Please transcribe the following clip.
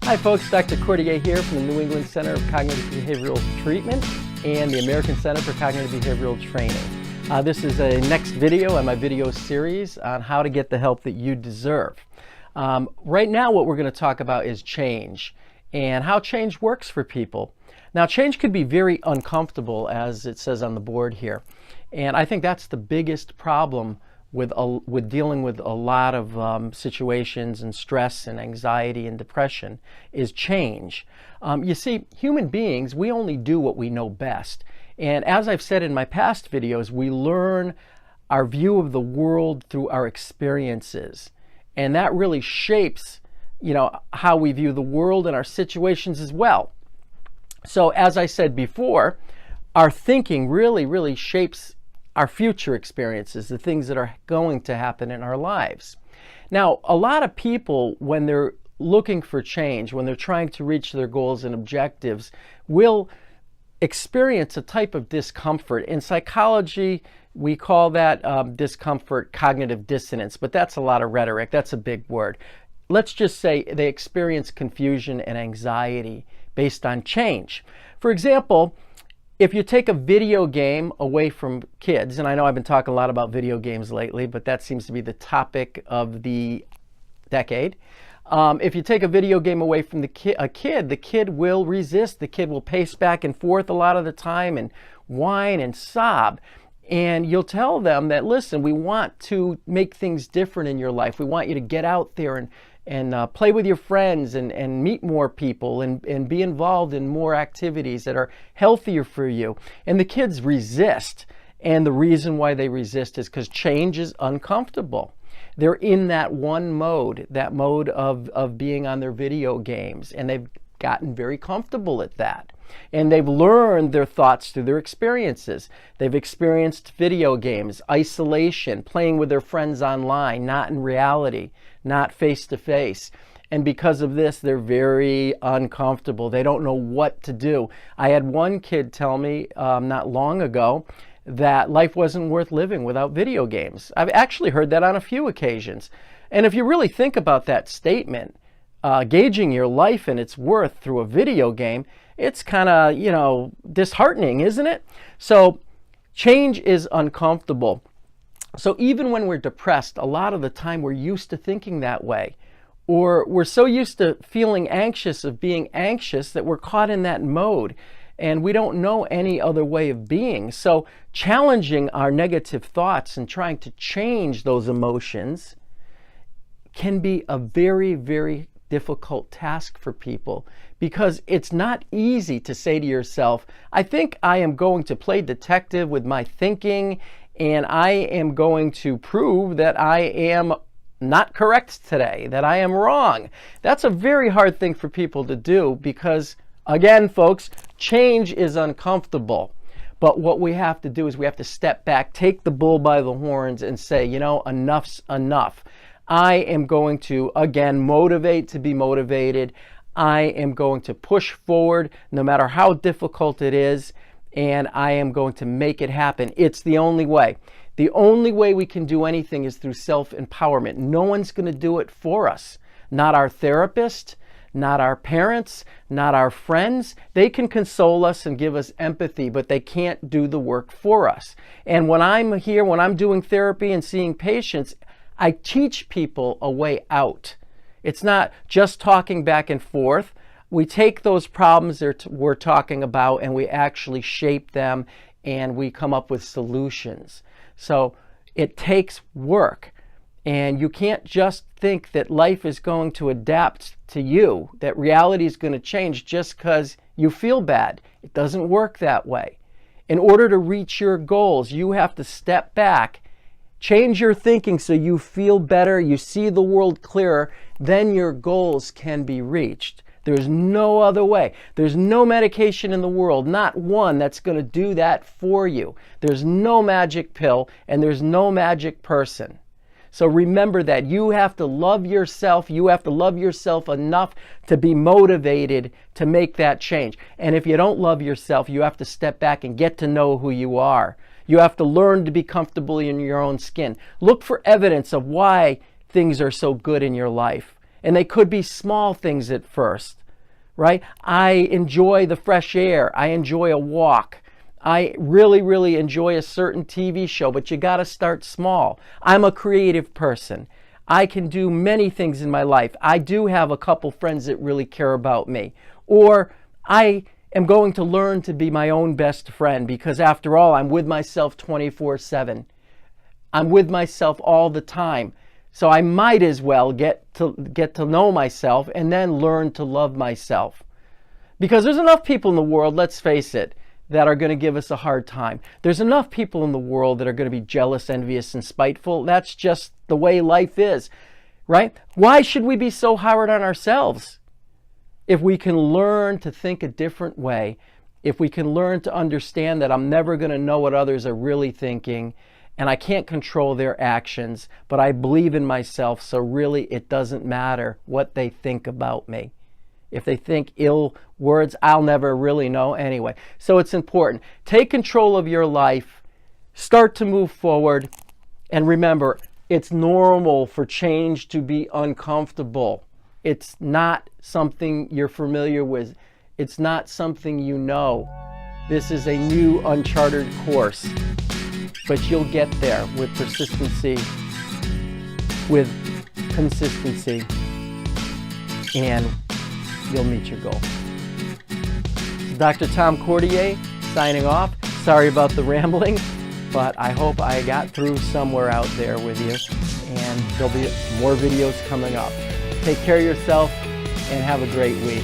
Hi folks, Dr. Cordier here from the New England Center of Cognitive Behavioral Treatment and the American Center for Cognitive Behavioral Training. This is a next video in my video series on how to get the help that you deserve. Right now what we're going to talk about is change and how change works for people. Now change could be very uncomfortable, as it says on the board here, and I think that's the biggest problem with dealing with a lot of situations and stress and anxiety and depression is change. You see, human beings, we only do what we know best. And as I've said in my past videos, we learn our view of the world through our experiences. And that really shapes, how we view the world and our situations as well. So as I said before, our thinking really shapes our future experiences, the things that are going to happen in our lives. Now, a lot of people, when they're looking for change, when they're trying to reach their goals and objectives, will experience a type of discomfort. In psychology, we call that discomfort cognitive dissonance, but that's a lot of rhetoric. That's a big word. Let's just say they experience confusion and anxiety based on change. For example, if you take a video game away from kids, and I know I've been talking a lot about video games lately, but that seems to be the topic of the decade. If you take a video game away from a kid, the kid will resist. The kid will pace back and forth a lot of the time and whine and sob. And you'll tell them that, listen, we want to make things different in your life. We want you to get out there and play with your friends and meet more people and be involved in more activities that are healthier for you. And the kids resist. And the reason why they resist is because change is uncomfortable. They're in that one mode, that mode of being on their video games. And they've gotten very comfortable at that. And they've learned their thoughts through their experiences. They've experienced video games, isolation, playing with their friends online, not in reality, not face-to-face. And because of this, they're very uncomfortable. They don't know what to do. I had one kid tell me not long ago that life wasn't worth living without video games. I've actually heard that on a few occasions. And if you really think about that statement, gauging your life and its worth through a video game, it's kind of, disheartening, isn't it? So change is uncomfortable. So even when we're depressed, a lot of the time we're used to thinking that way. Or we're so used to feeling anxious, of being anxious, that we're caught in that mode. And we don't know any other way of being. So challenging our negative thoughts and trying to change those emotions can be a very difficult task for people, because it's not easy to say to yourself, I think I am going to play detective with my thinking, and I am going to prove that I am not correct today, that I am wrong. That's a very hard thing for people to do because, again, folks, change is uncomfortable. But what we have to do is we have to step back, take the bull by the horns and say, enough's enough. I am going to, again, motivate to be motivated. I am going to push forward no matter how difficult it is, and I am going to make it happen. It's the only way. The only way we can do anything is through self-empowerment. No one's going to do it for us. Not our therapist, not our parents, not our friends. They can console us and give us empathy, but they can't do the work for us. And when I'm here, when I'm doing therapy and seeing patients, I teach people a way out. It's not just talking back and forth. We take those problems that we're talking about and we actually shape them and we come up with solutions. So it takes work. And you can't just think that life is going to adapt to you, that reality is going to change just because you feel bad. It doesn't work that way. In order to reach your goals, you have to step back, change your thinking so you feel better, you see the world clearer, then your goals can be reached. There's no other way. There's no medication in the world, not one, that's going to do that for you. There's no magic pill and there's no magic person. So remember that you have to love yourself. You have to love yourself enough to be motivated to make that change. And if you don't love yourself, you have to step back and get to know who you are. You have to learn to be comfortable in your own skin. Look for evidence of why things are so good in your life. And they could be small things at first, right? I enjoy the fresh air. I enjoy a walk. I really, really enjoy a certain TV show, but you got to start small. I'm a creative person. I can do many things in my life. I do have a couple friends that really care about me. Or I am going to learn to be my own best friend because after all, I'm with myself 24/7. I'm with myself all the time. So I might as well get to know myself and then learn to love myself. Because there's enough people in the world, let's face it, that are going to give us a hard time. There's enough people in the world that are going to be jealous, envious, and spiteful. That's just the way life is, right? Why should we be so hard on ourselves? If we can learn to think a different way, if we can learn to understand that I'm never going to know what others are really thinking, and I can't control their actions, but I believe in myself, so really it doesn't matter what they think about me. If they think ill words, I'll never really know anyway. So it's important. Take control of your life. Start to move forward. And remember, it's normal for change to be uncomfortable. It's not something you're familiar with. It's not something you know. This is a new uncharted course. But you'll get there with persistency, with consistency, and you'll meet your goal. Dr. Tom Cordier signing off. Sorry about the rambling, but I hope I got through somewhere out there with you, and there'll be more videos coming up. Take care of yourself and have a great week.